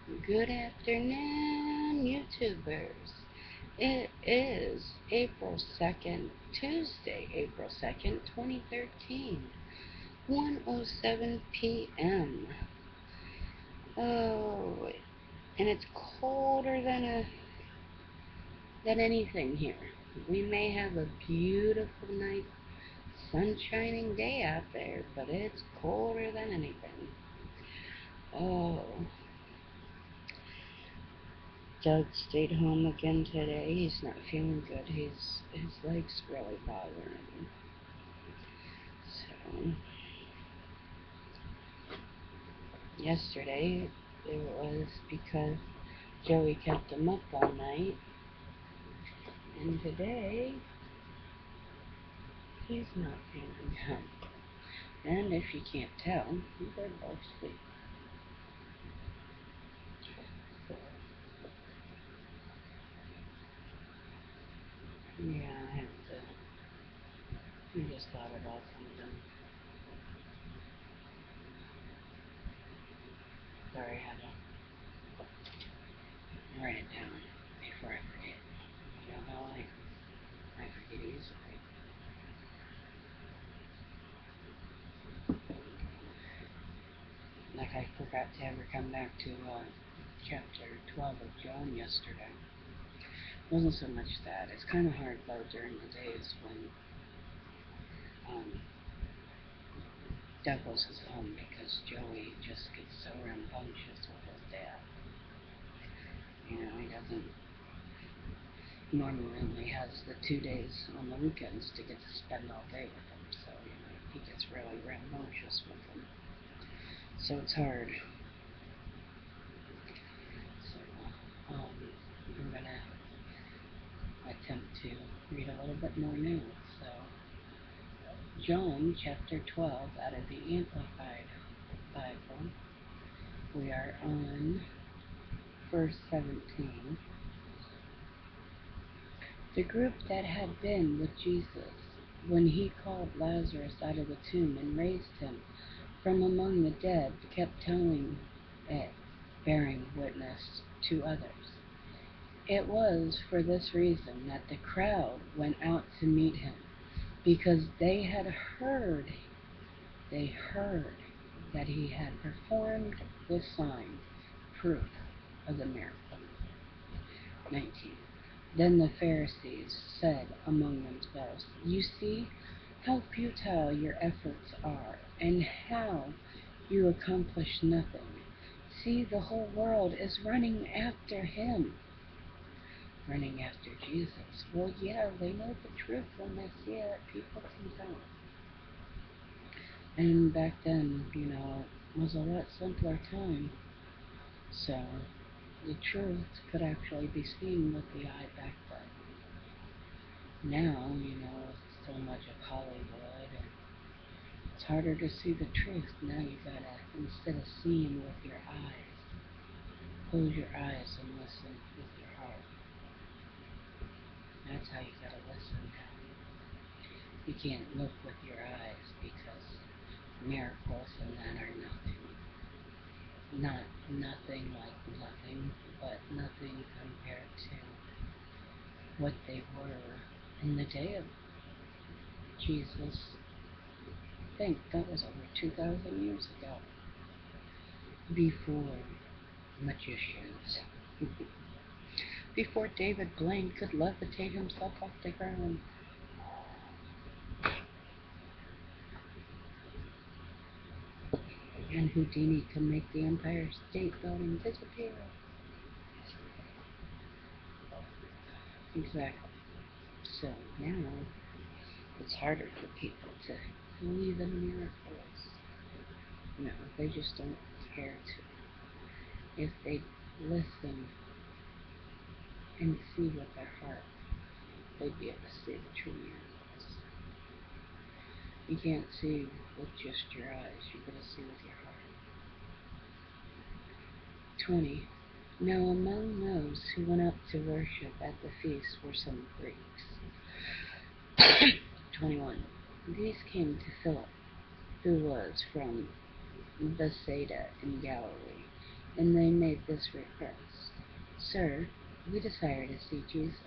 Good afternoon, YouTubers. It is April 2nd, Tuesday, April 2nd, 2013, 1:07 p.m. Oh, and it's colder than anything here. We may have a beautiful night, sun-shining day out there, but it's colder than anything. Oh, Doug stayed home again today. He's not feeling good. His leg's really bothering him. So yesterday it was because Joey kept him up all night, and today he's not feeling good. And if you can't tell, they're both asleep. So yeah, I have to. I just thought about something. Sorry, I had to write it down before I forget. You know how I forget easily. Like I forgot to ever come back to chapter 12 of John yesterday. It wasn't so much that. It's kind of hard though during the days when Douglas is home because Joey just gets so rambunctious with his dad. You know, he doesn't normally only has the 2 days on the weekends to get to spend all day with him. So, you know, he gets really rambunctious with him. So it's hard. So I'm going to attempt to read a little bit more now. So John chapter 12 out of the Amplified Bible. We are on verse 17. The group that had been with Jesus when he called Lazarus out of the tomb and raised him from among the dead kept telling it, bearing witness to others. It was for this reason that the crowd went out to meet him, because they heard that he had performed this sign, proof of the miracle. 19. Then the Pharisees said among themselves, "You see how futile your efforts are, and how you accomplish nothing. See, the whole world is running after him." Running after Jesus. Well, yeah, they know the truth when they see it. People can tell. And back then, you know, it was a lot simpler time. So the truth could actually be seen with the eye back then. Now, you know, with so much of Hollywood, and it's harder to see the truth. Now you gotta, instead of seeing with your eyes, close your eyes and listen with your heart. That's how you gotta listen now. You can't look with your eyes because miracles and that are nothing. Not nothing like nothing, but nothing compared to what they were in the day of Jesus. I think that was over 2,000 years ago. Before magicians. Before David Blaine could levitate himself off the ground. And Houdini can make the Empire State Building disappear. Exactly. So now it's harder for people to believe in miracles. No, they just don't care to. If they listen and see with their heart, they'd be able to see the true miracles. You can't see with just your eyes, you gotta see with your heart. 20. Now among those who went up to worship at the feast were some Greeks. 21. These came to Philip, who was from Bethsaida in Galilee, and they made this request, "Sir, we desire to see Jesus."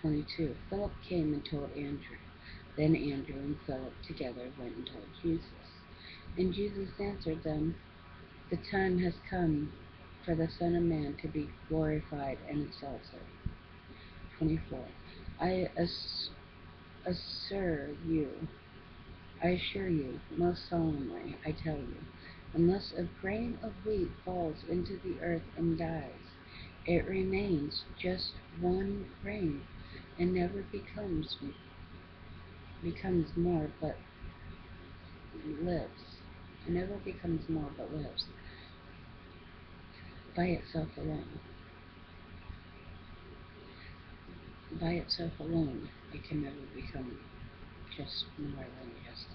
22. Philip came and told Andrew. Then Andrew and Philip together went and told Jesus. And Jesus answered them, "The time has come for the Son of Man to be glorified and exalted." 24. I assure you, most solemnly, I tell you, unless a grain of wheat falls into the earth and dies, it remains just one grain and never becomes more but lives. It never becomes more but lives by itself alone. By itself alone, it can never become just more than just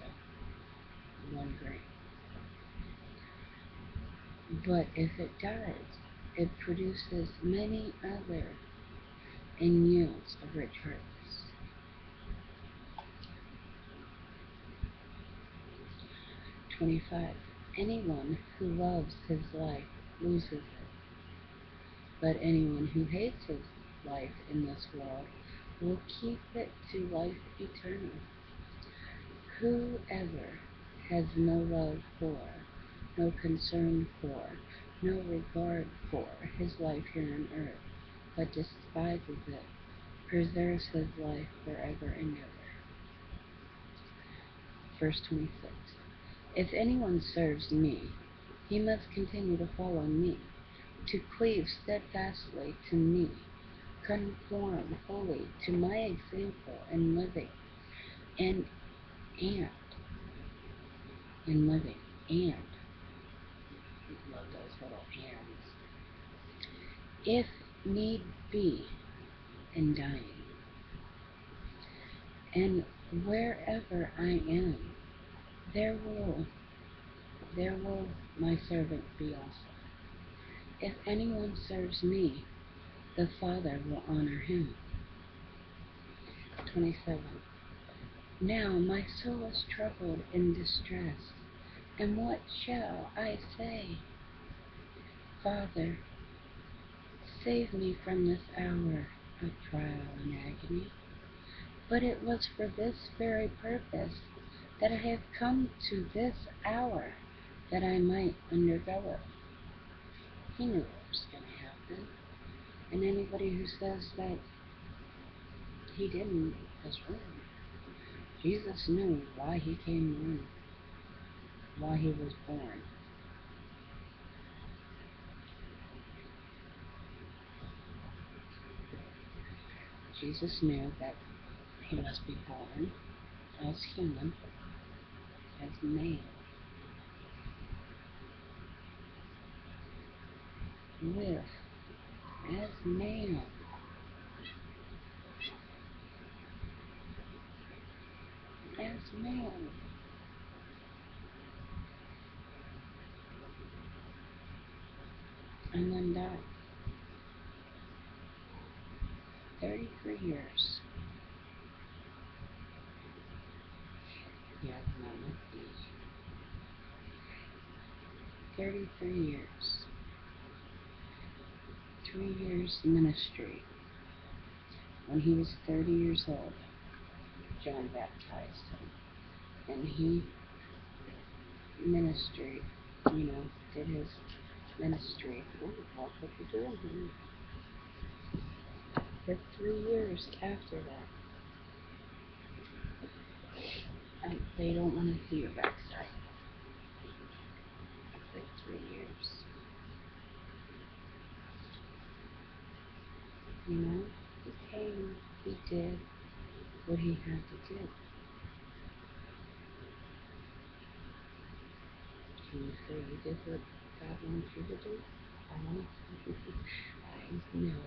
one grain. But if it does, it produces many other and yields a rich harvest. 25. Anyone who loves his life loses it, but anyone who hates his life in this world will keep it to life eternal. Whoever has no love for, no concern for, no regard for his life here on earth, but despises it, preserves his life forever and ever. Verse 26. If anyone serves me, he must continue to follow me, to cleave steadfastly to me, conform wholly to my example in living, and love those little ands, if need be, in dying. And wherever I am, there will my servant be also. If anyone serves me, the Father will honor him. 27. Now my soul is troubled and distressed, and what shall I say? Father, save me from this hour of trial and agony. But it was for this very purpose that I have come to this hour, that I might undergo it. He knew what was going to happen, and anybody who says that he didn't is wrong. Jesus knew why he came along, why he was born. Jesus knew that he must be born as human, as man, live as man, and then die. 33 years. Yes, Mama. 33 years. 3 years ministry. When he was 30 years old, John baptized him. And he ministered, did his ministry. Oh, what are you doing here? For 3 years after that. They don't want to see your backside. For 3 years. He came, he did what he had to do. Can you say you did what God wants you to do? I know. I know.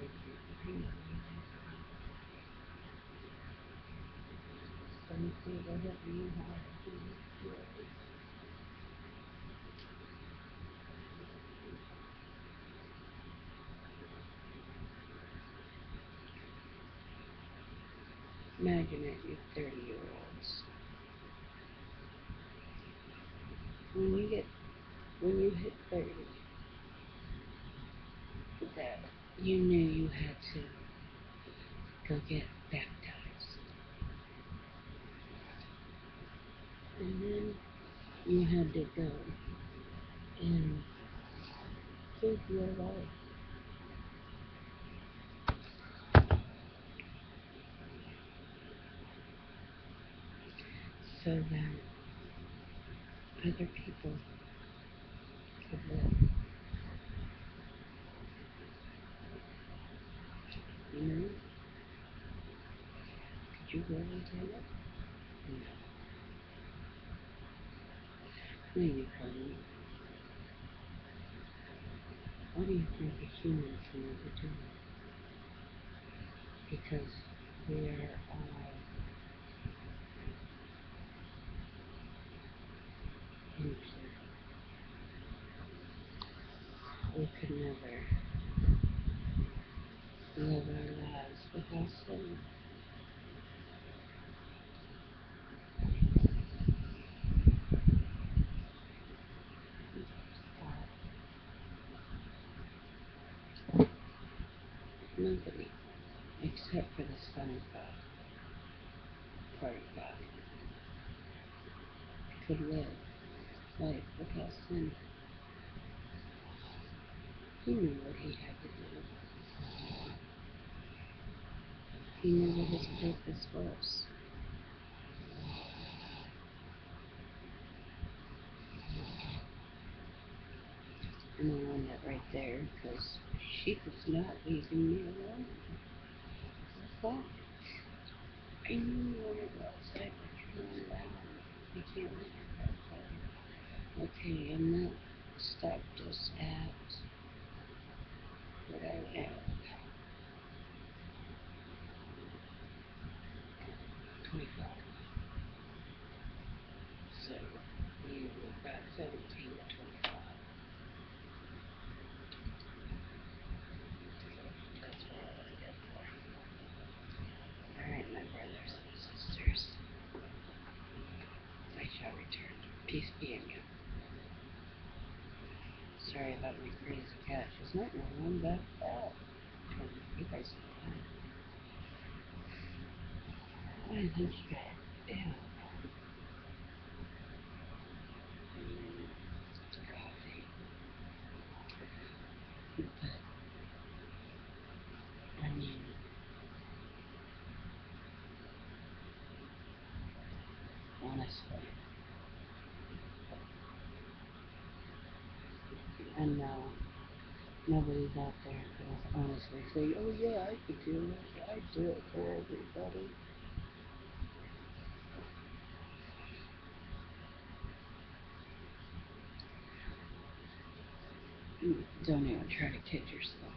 Some say whatever you have to do. Imagine it, you 30-year-olds. When you hit 30, you knew you had to go get baptized. And then you had to go and give your life so that other people could live. You know? Did you really do it? No. No, you couldn't. Why do you think a human can never do it? Because we are all impure. We could never live our lives without sin. Nobody, except for the Son of God, part of God, could live life without sin. He knew what he had to do. He knew what his purpose was. And I want that right there, because she was not leaving me alone. I thought I knew what it was. I was not around. I can't look at that far. Okay, I'm not stuck just at what I have. 25. So you got 17 to 25. That's what I was there for. Alright, my brothers and sisters, I shall return. Peace be in you. Sorry about my crazy cat. She's not wrong, but you guys are fine. I think you guys, yeah. Coffee. But, I mean, honestly, and now nobody's out there who'll honestly say, oh yeah, I could do it. I do it for everybody. Don't even try to kid yourself.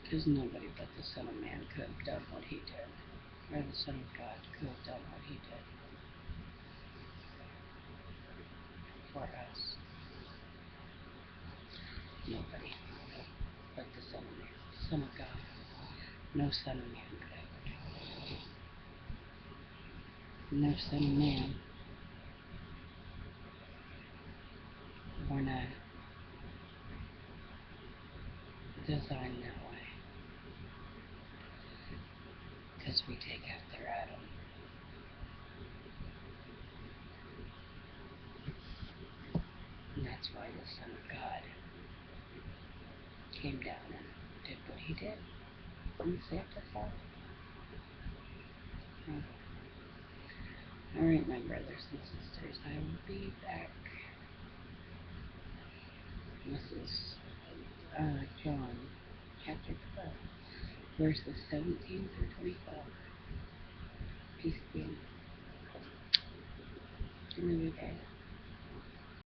Because nobody but the Son of Man could have done what he did. Or the Son of God could have done what he did for us. Nobody but the Son of Man. Son of God. No Son of Man could have. No Son of Man. We're not designed that way. Because we take after Adam. And that's why the Son of God came down and did what he did. And saved us all. Alright, my brothers and sisters, I will be back. This is John chapter 12, verses 17 through 25. Peace be. Love you guys.